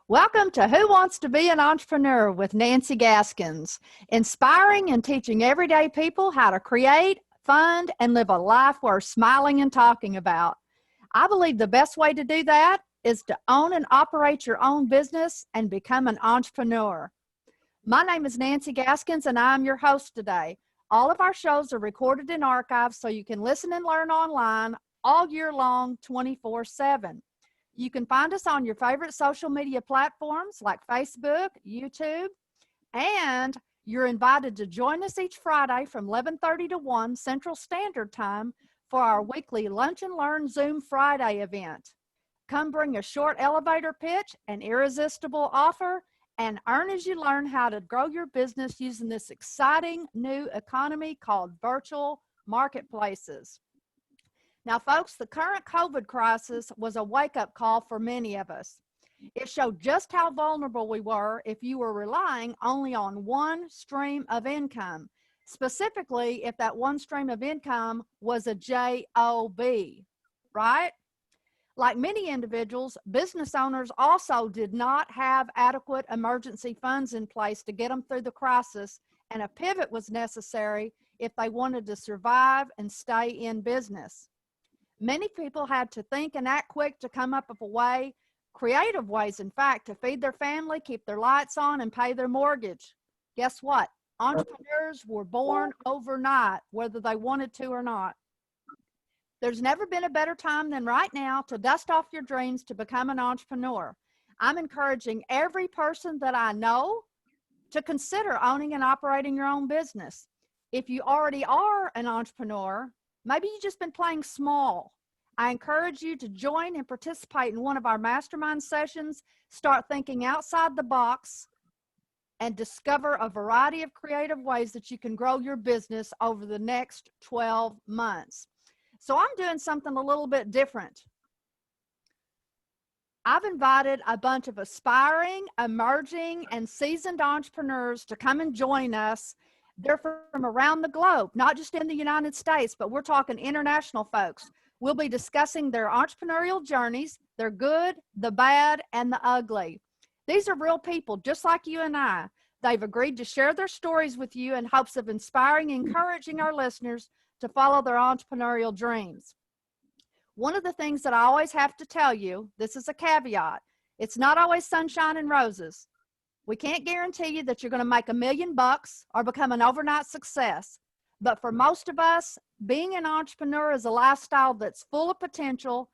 Welcome to Who Wants to Be an Entrepreneur with Nancy Gaskins, inspiring and teaching everyday people how to create, fund, and live a life worth smiling and talking about. I believe the best way to do that is to own and operate your own business and become an entrepreneur. My name is Nancy Gaskins, and I'm your host today. All of our shows are recorded in archives so you can listen and learn online all year long, 24/7. You can find us on your favorite social media platforms like Facebook, YouTube, and you're invited to join us each Friday from 11:30 to 1 Central Standard Time for our weekly Lunch and Learn Zoom Friday event. Come bring a short elevator pitch, an irresistible offer, and earn as you learn how to grow your business using this exciting new economy called virtual marketplaces. Now, folks, the current COVID crisis was a wake-up call for many of us. It showed just how vulnerable we were if you were relying only on one stream of income, specifically if that one stream of income was a job, right? Like many individuals, business owners also did not have adequate emergency funds in place to get them through the crisis, and a pivot was necessary if they wanted to survive and stay in business. Many people had to think and act quick to come up with a way, creative ways, in fact, to feed their family, keep their lights on, and pay their mortgage. Guess what? Entrepreneurs were born overnight, whether they wanted to or not. There's never been a better time than right now to dust off your dreams to become an entrepreneur. I'm encouraging every person that I know to consider owning and operating your own business. If you already are an entrepreneur, maybe you've just been playing small. I encourage you to join and participate in one of our mastermind sessions. Start thinking outside the box and discover a variety of creative ways that you can grow your business over the next 12 months. So I'm doing something a little bit different. I've invited a bunch of aspiring, emerging, and seasoned entrepreneurs to come and join us. They're from around the globe, not just in the United States, but we're talking international folks. We'll be discussing their entrepreneurial journeys, their good, the bad, and the ugly. These are real people, just like you and I. They've agreed to share their stories with you in hopes of inspiring and encouraging our listeners to follow their entrepreneurial dreams. One of the things that I always have to tell you, this is a caveat, it's not always sunshine and roses. We can't guarantee you that you're going to make $1 million or become an overnight success. But for most of us, being an entrepreneur is a lifestyle that's full of potential,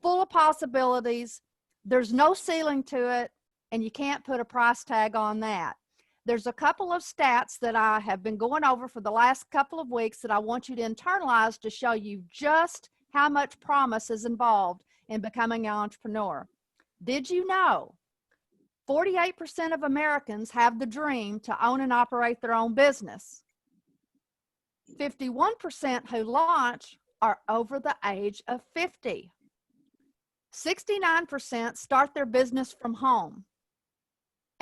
full of possibilities. There's no ceiling to it, and you can't put a price tag on that. There's a couple of stats that I have been going over for the last couple of weeks that I want you to internalize to show you just how much promise is involved in becoming an entrepreneur. Did you know 48% of Americans have the dream to own and operate their own business? 51% who launch are over the age of 50. 69% start their business from home.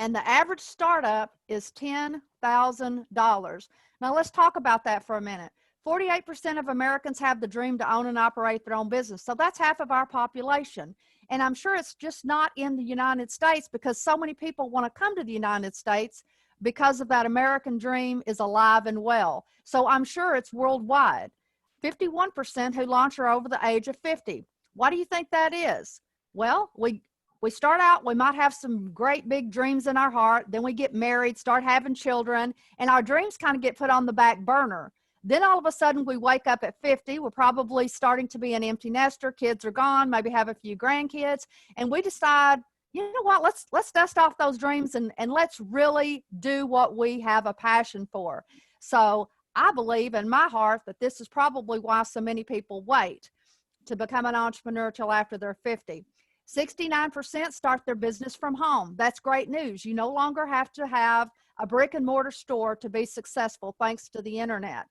And the average startup is $10,000. Now let's talk about that for a minute. 48% of Americans have the dream to own and operate their own business. So that's half of our population. And I'm sure it's just not in the United States because so many people want to come to the United States because of that American dream is alive and well. So I'm sure it's worldwide. 51% who launch are over the age of 50. Why do you think that is? Well, we start out, we might have some great big dreams in our heart. Then we get married, start having children, and our dreams kind of get put on the back burner. Then all of a sudden we wake up at 50, we're probably starting to be an empty nester, kids are gone, maybe have a few grandkids, and we decide, you know what, let's dust off those dreams and let's really do what we have a passion for. So I believe in my heart that this is probably why so many people wait to become an entrepreneur till after they're 50. 69% start their business from home. That's great news. You no longer have to have a brick and mortar store to be successful thanks to the internet.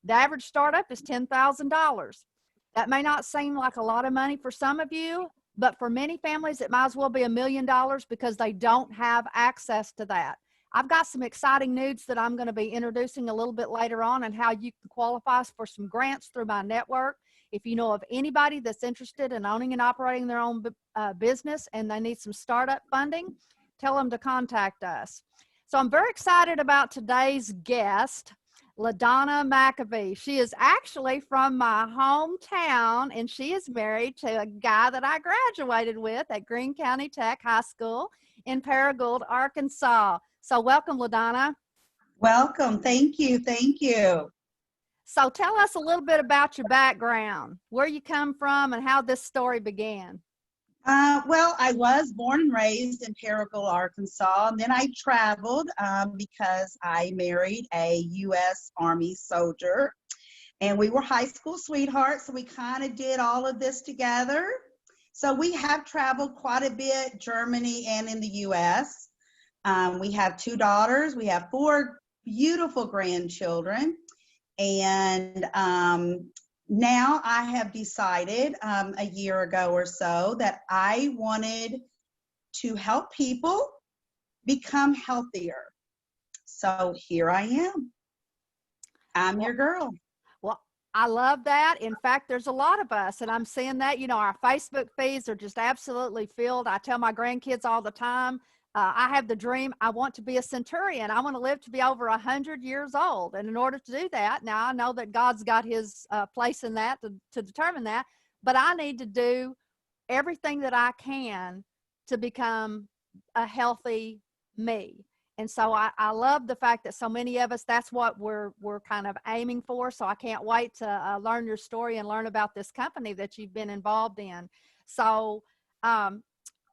The average startup is $10,000. That may not seem like a lot of money for some of you, but for many families, it might as well be $1 million because they don't have access to that. I've got some exciting news that I'm going to be introducing a little bit later on and how you can qualify for some grants through my network. If you know of anybody that's interested in owning and operating their own business and they need some startup funding, tell them to contact us. So I'm very excited about today's guest, LaDonna McAbee. She is actually from my hometown, and she is married to a guy that I graduated with at Greene County Tech High School in Paragould, Arkansas. So welcome, LaDonna. Welcome. Thank you. Thank you. So tell us a little bit about your background, where you come from, and how this story began. Well, I was born and raised in Paragould, Arkansas, and then I traveled because I married a U.S. Army soldier, and we were high school sweethearts, so we kind of did all of this together. So we have traveled quite a bit, Germany and in the U.S. We have 2 daughters. We have 4 beautiful grandchildren, and now I have decided a year ago or so that I wanted to help people become healthier. So here I am. I'm your girl. Well, I love that. In fact, there's a lot of us, and I'm seeing that, our Facebook feeds are just absolutely filled. I tell my grandkids all the time, I have the dream, I want to be a centurion. I want to live to be over 100 years old. And in order to do that, now I know that God's got his place in that to determine that, but I need to do everything that I can to become a healthy me. And so I love the fact that so many of us, that's what we're kind of aiming for. So I can't wait to learn your story and learn about this company that you've been involved in. So,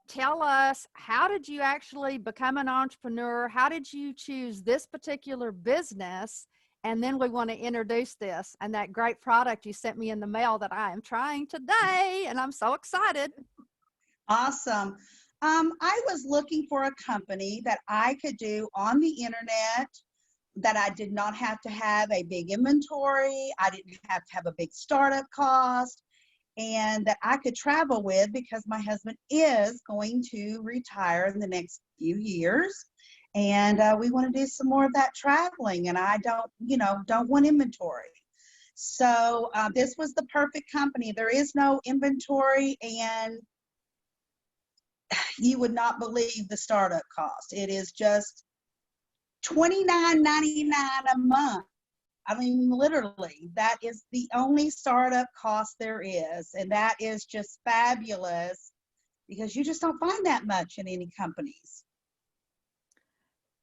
tell us, how did you actually become an entrepreneur? How did you choose this particular business? And then we want to introduce this and that great product you sent me in the mail that I am trying today, and I'm so excited. Awesome. I was looking for a company that I could do on the internet, that I did not have to have a big inventory. I didn't have to have a big startup cost, and that I could travel with, because my husband is going to retire in the next few years. And we want to do some more of that traveling, and I don't want inventory. So this was the perfect company. There is no inventory, and you would not believe the startup cost. It is just $29.99 a month. I mean, literally, that is the only startup cost there is. And that is just fabulous, because you just don't find that much in any companies.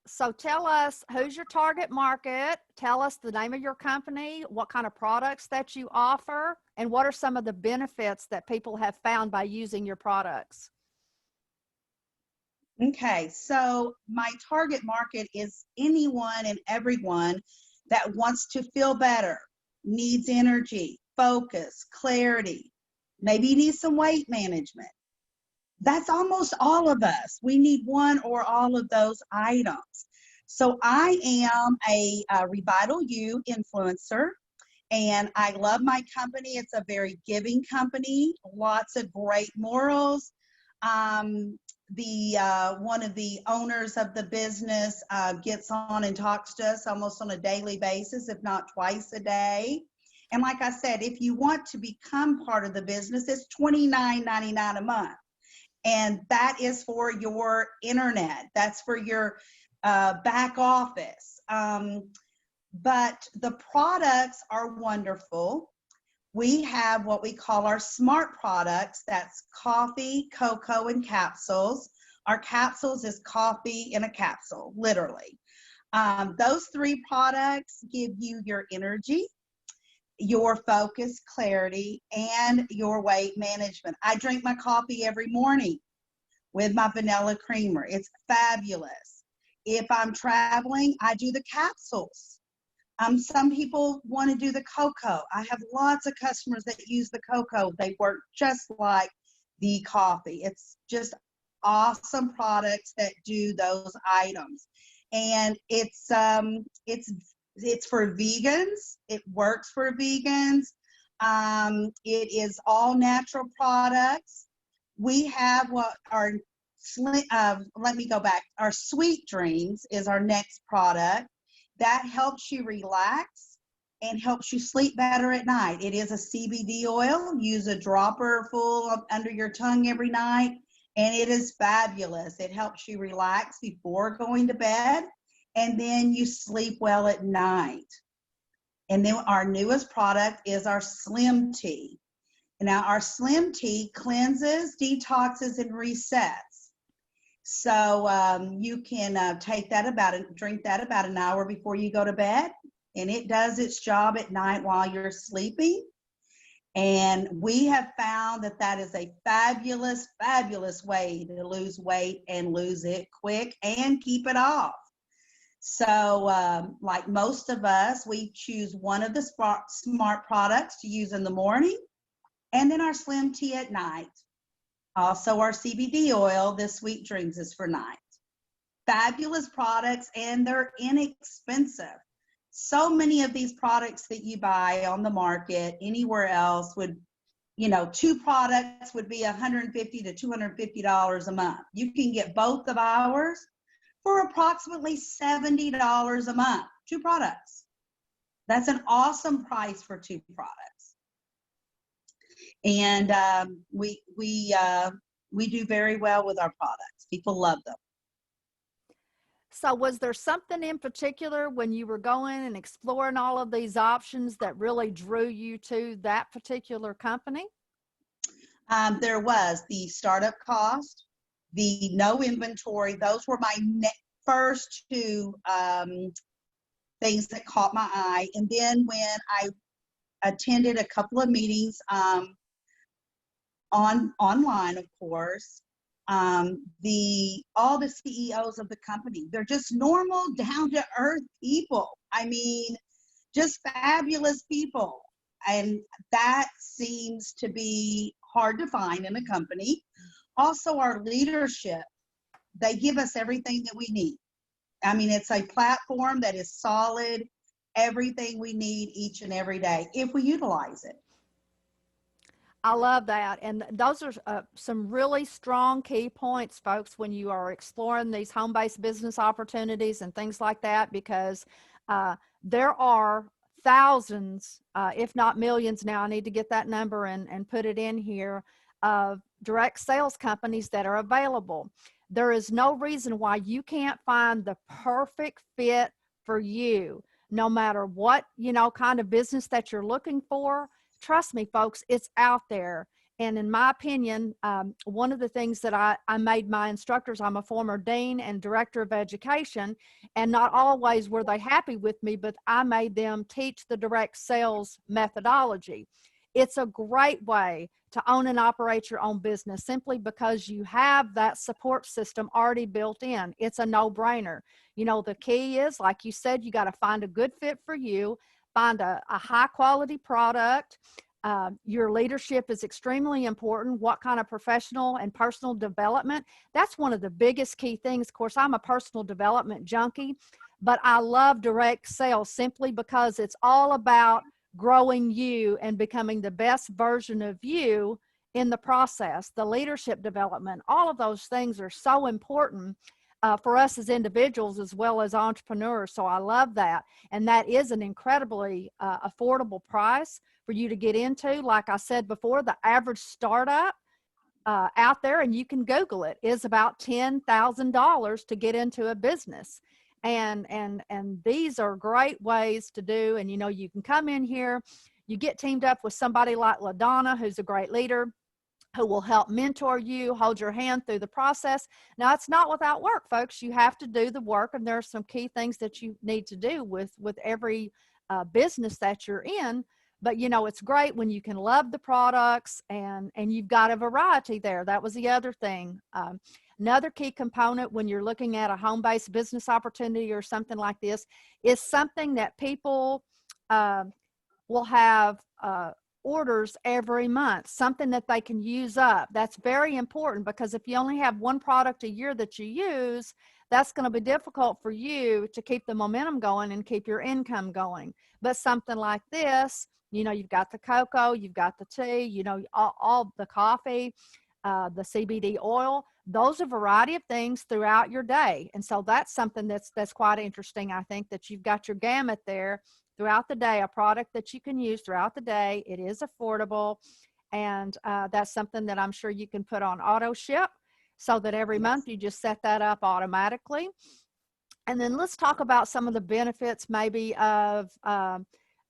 So tell us, who's your target market? Tell us the name of your company, what kind of products that you offer, and what are some of the benefits that people have found by using your products? Okay, so my target market is anyone and everyone that wants to feel better, needs energy, focus, clarity, maybe needs some weight management. That's almost all of us. We need one or all of those items. So I am a Revitalu influencer, and I love my company. It's a very giving company, lots of great morals. One of the owners of the business gets on and talks to us almost on a daily basis, if not twice a day. And like I said, if you want to become part of the business, it's $29.99 a month. And that is for your internet. That's for your back office. But the products are wonderful. We have what we call our smart products. That's coffee, cocoa, and capsules. Our capsules is coffee in a capsule, literally. Those 3 products give you your energy, your focus, clarity, and your weight management. I drink my coffee every morning with my vanilla creamer. It's fabulous. If I'm traveling, I do the capsules. Some people want to do the cocoa. I have lots of customers that use the cocoa. They work just like the coffee. It's just awesome products that do those items. And it's for vegans. It works for vegans. It is all natural products. We have what our let me go back. Our Sweet Dreams is our next product. That helps you relax. and helps you sleep better at night. It is a CBD oil. Use a dropper full under your tongue every night, and it is fabulous. It helps you relax before going to bed, and then you sleep well at night. And then our newest product is our Slim Tea. Now, our Slim Tea cleanses, detoxes, and resets. So you can drink that about an hour before you go to bed, and it does its job at night while you're sleeping. And we have found that that is a fabulous, fabulous way to lose weight and lose it quick and keep it off. So like most of us, we choose one of the smart products to use in the morning, and then our Slim Tea at night. Also our CBD oil, the Sweet Dreams, is for night. Fabulous products, and they're inexpensive. So many of these products that you buy on the market anywhere else would, 2 products would be $150 to $250 a month. You can get both of ours for approximately $70 a month. 2 products. That's an awesome price for 2 products. And we do very well with our products. People love them. So was there something in particular when you were going and exploring all of these options that really drew you to that particular company? There was the startup cost, the no inventory. Those were my first 2 things that caught my eye. And then when I attended a couple of meetings online, of course, all the CEOs of the company, they're just normal, down-to-earth people. I mean, just fabulous people. And that seems to be hard to find in a company. Also, our leadership, they give us everything that we need. I mean, it's a platform that is solid, everything we need each and every day, if we utilize it. I love that. And those are some really strong key points, folks, when you are exploring these home-based business opportunities and things like that, because there are thousands, if not millions now, I need to get that number and put it in here, of direct sales companies that are available. There is no reason why you can't find the perfect fit for you, no matter what, kind of business that you're looking for. Trust me, folks, it's out there. And in my opinion, one of the things that I made my instructors, I'm a former dean and director of education, and not always were they happy with me, but I made them teach the direct sales methodology. It's a great way to own and operate your own business simply because you have that support system already built in. It's a no-brainer. The key is, like you said, you got to find a good fit for you, find a high quality product. Your leadership is extremely important. What kind of professional and personal development? That's one of the biggest key things. Of course, I'm a personal development junkie, but I love direct sales simply because it's all about growing you and becoming the best version of you in the process. The leadership development, all of those things are so important for us as individuals as well as entrepreneurs. So I love that. And that is an incredibly affordable price for you to get into. Like I said before, the average startup out there, and you can Google it, is about $10,000 to get into a business. And these are great ways to do. And, you can come in here, you get teamed up with somebody like LaDonna, who's a great leader, who will help mentor you, hold your hand through the process. Now, it's not without work, folks. You have to do the work, and there are some key things that you need to do with every business that you're in. But, it's great when you can love the products and you've got a variety there. That was the other thing. Another key component when you're looking at a home-based business opportunity or something like this is something that people will have orders every month, something that they can use up. That's very important, because if you only have one product a year that you use, that's going to be difficult for you to keep the momentum going and keep your income going. But something like this, you've got the cocoa, you've got the tea, all the coffee, the CBD oil, those are a variety of things throughout your day. And so that's something that's quite interesting. I think that you've got your gamut there throughout the day, a product that you can use throughout the day. It is affordable, and that's something that I'm sure you can put on auto ship so that every month you just set that up automatically. And then let's talk about some of the benefits maybe of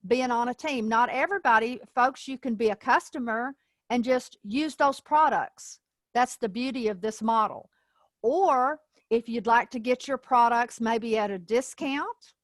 being on a team. Not everybody, folks, you can be a customer and just use those products. That's the beauty of this model. Or if you'd like to get your products maybe at a discount,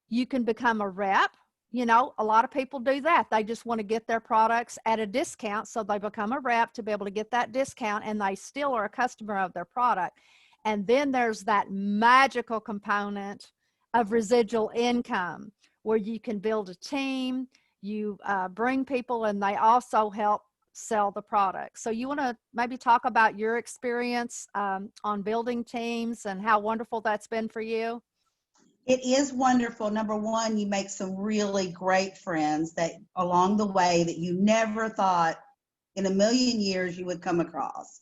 you can become a rep. You know, a lot of people do that. They just want to get their products at a discount, so they become a rep to be able to get that discount, and they still are a customer of their product. And then there's that magical component of residual income where you can build a team, you bring people, and they also help sell the product. So you want to maybe talk about your experience on building teams and how wonderful that's been for you? It is wonderful. Number one, you make some really great friends that along the way that you never thought in a million years you would come across.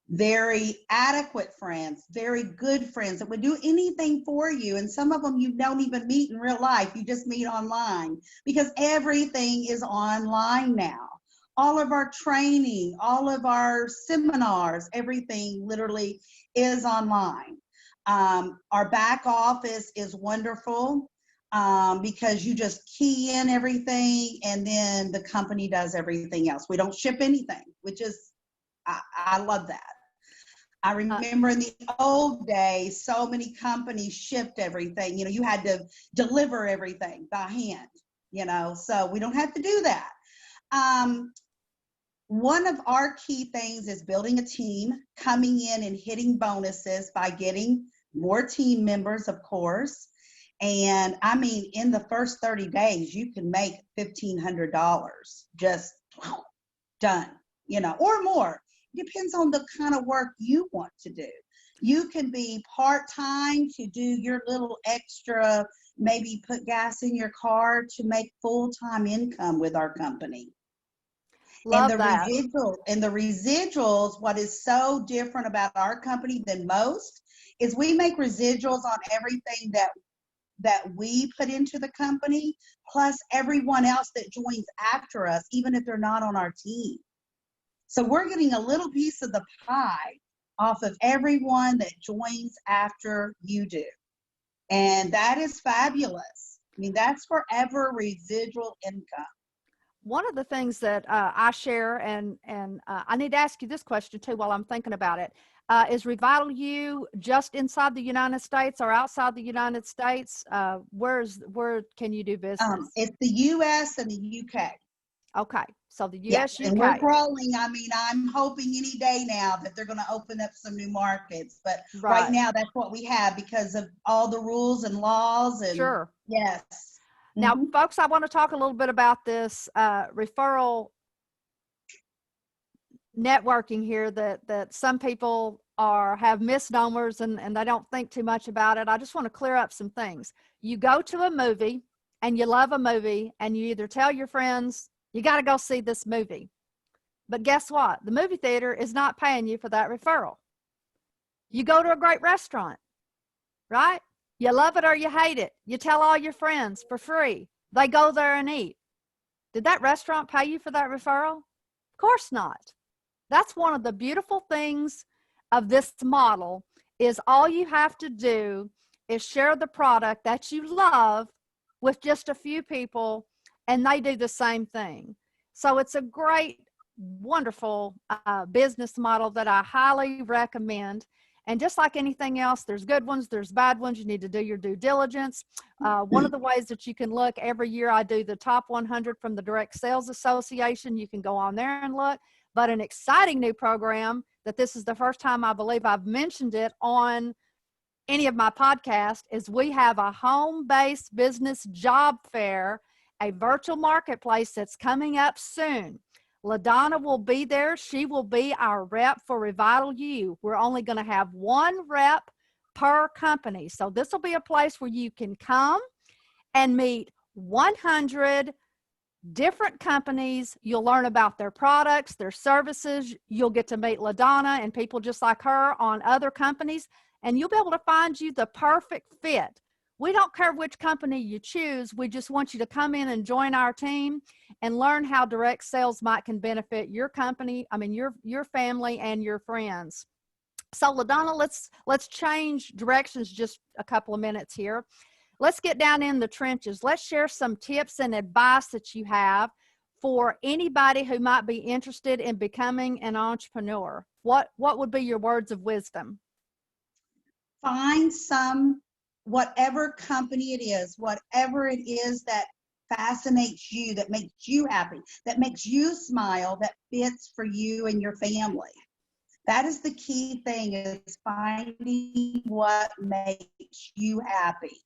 Very adequate friends, very good friends that would do anything for you. And some of them you don't even meet in real life. You just meet online because everything is online now. All of our training, all of our seminars, everything literally is online. Our back office is wonderful because you just key in everything and then the company does everything else. We don't ship anything, which is, I love that. I remember in the old days, so many companies shipped everything. You know, you had to deliver everything by hand, you know, so we don't have to do that. One of our key things is building a team, coming in and hitting bonuses by getting more team members, of course. And I mean, in the first 30 days, you can make $1,500 just done, you know, or more. It depends on the kind of work you want to do. You can be part-time to do your little extra, maybe put gas in your car to make full-time income with our company. Love and the that. residuals, what is so different about our company than most is we make residuals on everything that we put into the company, plus everyone else that joins after us, even if they're not on our team. So we're getting a little piece of the pie off of everyone that joins after you do. And that is fabulous. I mean, that's forever residual income. One of the things that I share, and I need to ask you this question too while I'm thinking about it, is Revitalu just inside the United States or outside the United States? Where can you do business? It's the U.S. and the UK. Okay, so the Yes, U.S., and we're UK. growing. I mean, I'm hoping any day now that they're going to open up some new markets. But right Right. now, that's what we have because of all the rules and laws. And Sure. yes. Now, Mhm. folks, I want to talk a little bit about this referral networking here that some people have misnomers and they don't think too much about it. I just want to clear up some things. You go to a movie and you love a movie and you either tell your friends, you got to go see this movie. But guess what? The movie theater is not paying you for that referral. You go to a great restaurant, right? You love it or you hate it. You tell all your friends for free. They go there and eat. Did that restaurant pay you for that referral? Of course not. That's one of the beautiful things of this model is all you have to do is share the product that you love with just a few people and they do the same thing. So it's a great, wonderful business model that I highly recommend. And just like anything else, there's good ones, there's bad ones. You need to do your due diligence. One of the ways that you can look, every year I do the top 100 from the Direct Sales Association. You can go on there and look. But an exciting new program that this is the first time I believe I've mentioned it on any of my podcasts is we have a home-based business job fair, a virtual marketplace that's coming up soon. LaDonna will be there. She will be our rep for Revitalu. We're only going to have one rep per company. So this will be a place where you can come and meet 100 different companies. You'll learn about their products, their services. You'll get to meet LaDonna and people just like her on other companies, and you'll be able to find you the perfect fit we don't care which company you choose. We just want you to come in and join our team and learn how direct sales can benefit your company, your family and your friends. So LaDonna, let's change directions just a couple of minutes here. Let's get down in the trenches. Let's share some tips and advice that you have for anybody who might be interested in becoming an entrepreneur. What would be your words of wisdom? Find whatever company it is, whatever it is that fascinates you, that makes you happy, that makes you smile, that fits for you and your family. That is the key thing, is finding what makes you happy.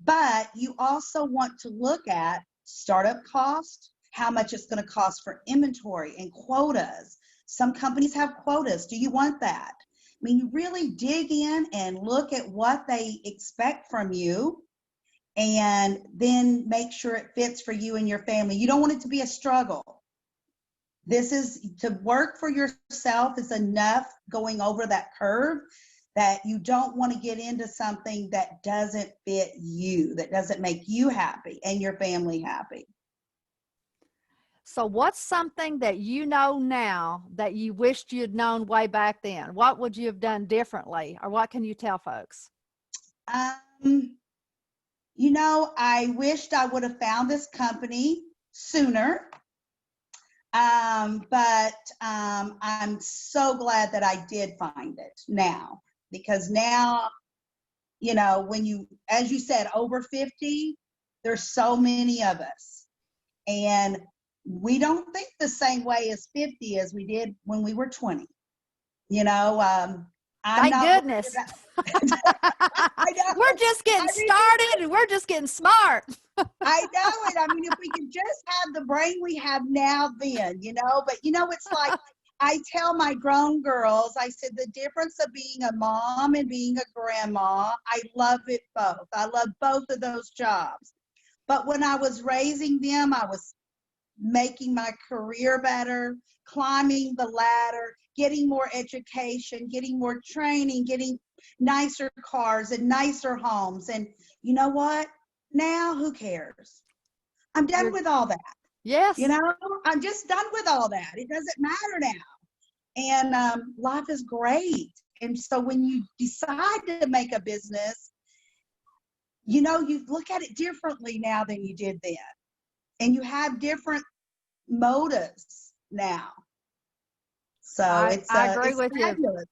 But you also want to look at startup cost, how much it's going to cost for inventory and quotas. Some companies have quotas. Do you want that? I mean, you really dig in and look at what they expect from you, and then make sure it fits for you and your family. You don't want it to be a struggle. This is to work for yourself is enough going over that curve, that you don't want to get into something that doesn't fit you, that doesn't make you happy and your family happy. So what's something that you know now that you wished you'd known way back then? What would you have done differently, or what can you tell folks? I wished I would have found this company sooner. But I'm so glad that I did find it now, because now, when you, as you said, over 50, there's so many of us, and we don't think the same way as 50 as we did when we were 20. Thank goodness. We're just getting started, and we're just getting smart. I know it. I mean, if we could just have the brain we have now then, but it's like, I tell my grown girls, I said, the difference of being a mom and being a grandma, I love it both. I love both of those jobs. But when I was raising them, I was making my career better, climbing the ladder, getting more education, getting more training, getting nicer cars and nicer homes. And you know what? Now, who cares? I'm done with all that. Yes. I'm just done with all that. It doesn't matter now. And life is great. And so when you decide to make a business, you look at it differently now than you did then. And you have different motives now. So I agree with you.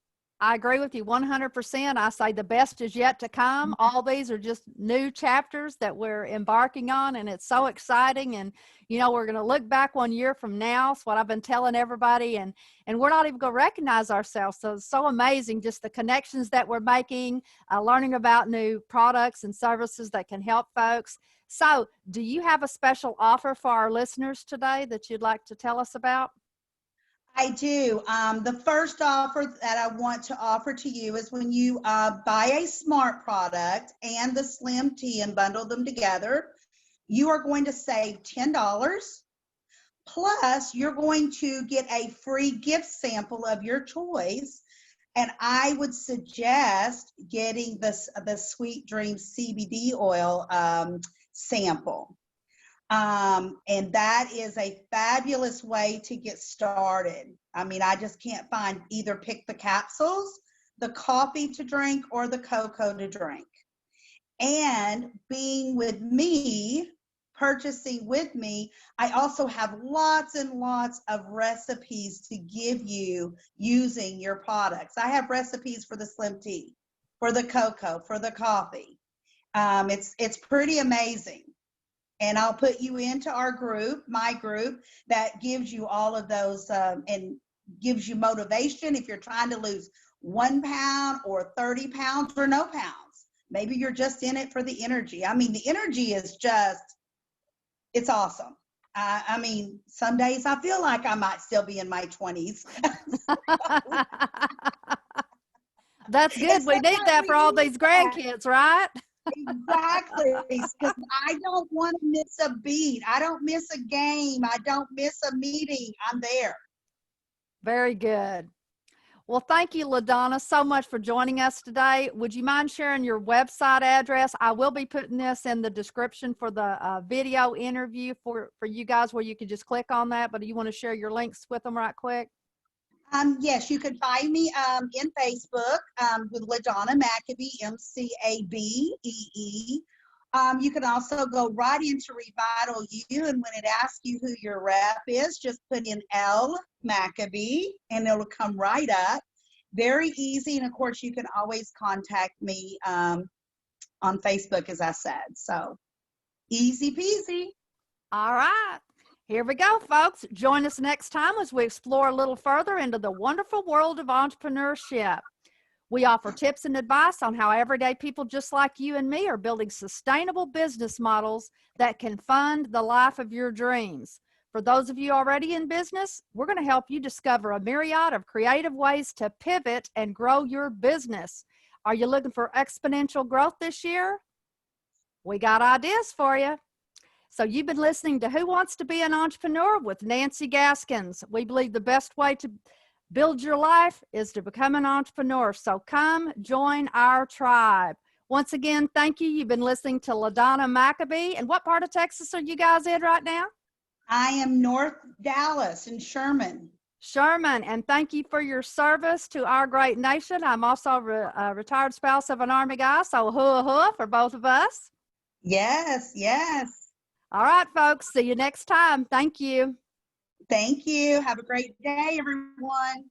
I agree with you 100%. I say the best is yet to come. All these are just new chapters that we're embarking on, and it's so exciting. And, we're going to look back 1 year from now. It's what I've been telling everybody, and we're not even going to recognize ourselves. So it's so amazing, just the connections that we're making, learning about new products and services that can help folks. So do you have a special offer for our listeners today that you'd like to tell us about? I do. The first offer that I want to offer to you is when you buy a smart product and the slim tea and bundle them together, you are going to save $10. Plus, you're going to get a free gift sample of your choice. And I would suggest getting the Sweet Dreams CBD oil sample. And that is a fabulous way to get started. I mean, I just can't pick the capsules, the coffee to drink, or the cocoa to drink. And being with me, purchasing with me, I also have lots and lots of recipes to give you using your products. I have recipes for the slim tea, for the cocoa, for the coffee. It's pretty amazing. And I'll put you into our group, my group, that gives you all of those and gives you motivation if you're trying to lose 1 pound or 30 pounds or no pounds. Maybe you're just in it for the energy. I mean, the energy is it's awesome. I mean, some days I feel like I might still be in my 20s. That's good. We need that for all these grandkids, right? Exactly, because I don't want to miss a beat. I don't miss a game. I don't miss a meeting. I'm there. Very good. Well, thank you, LaDonna, so much for joining us today. Would you mind sharing your website address? I will be putting this in the description for the video interview for you guys, where you can just click on that. But do you want to share your links with them right quick? Yes, you can find me in Facebook with LaDonna McAbee, McAbee. You can also go right into Revital You, and when it asks you who your rep is, just put in L McAbee, and it'll come right up. Very easy, and of course, you can always contact me on Facebook, as I said. So easy peasy. All right. Here we go, folks. Join us next time as we explore a little further into the wonderful world of entrepreneurship. We offer tips and advice on how everyday people just like you and me are building sustainable business models that can fund the life of your dreams. For those of you already in business, we're going to help you discover a myriad of creative ways to pivot and grow your business. Are you looking for exponential growth this year? We got ideas for you. So you've been listening to Who Wants to Be an Entrepreneur with Nancy Gaskins. We believe the best way to build your life is to become an entrepreneur. So come join our tribe. Once again, thank you. You've been listening to LaDonna McAbee. And what part of Texas are you guys in right now? I am North Dallas in Sherman. Sherman, and thank you for your service to our great nation. I'm also a retired spouse of an Army guy, so hoo-hoo for both of us. Yes, yes. All right, folks. See you next time. Thank you. Thank you. Have a great day, everyone.